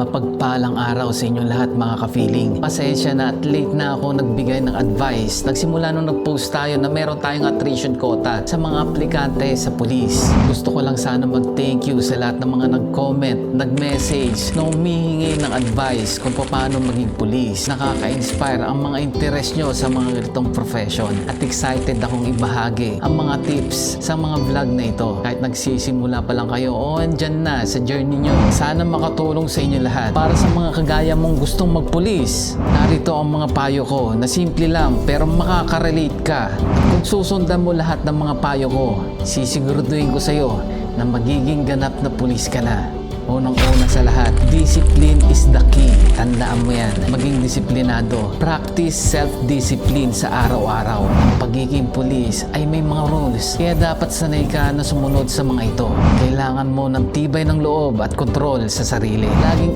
Mapagpalang araw sa inyong lahat mga ka-feeling. Pasensya na at late na ako nagbigay ng advice. Nagsimula nung nag-post tayo na meron tayong attrition quota sa mga aplikante sa pulis. Gusto ko lang sana mag-thank you sa lahat ng mga nag-comment, nag-message, na humihingi ng advice kung paano maging pulis. Nakaka-inspire ang mga interest nyo sa mga ganitong profession at excited akong ibahagi ang mga tips sa mga vlog na ito. Kahit nagsisimula pa lang kayo o andyan na sa journey nyo, sana makatulong sa inyo lahat. Para sa mga kagaya mong gustong magpulis, narito ang mga payo ko na simple lang pero makaka-relate ka. Kung susundan mo lahat ng mga payo ko, sisiguraduhin ko sa iyo na magiging ganap na pulis ka na. Unang-una sa lahat, discipline is the key. Tandaan mo yan. Maging disiplinado. Practice self-discipline sa araw-araw. Ang pagiging pulis ay may mga rules. Kaya dapat sanay ka na sumunod sa mga ito. Kailangan mo ng tibay ng loob at kontrol sa sarili. Laging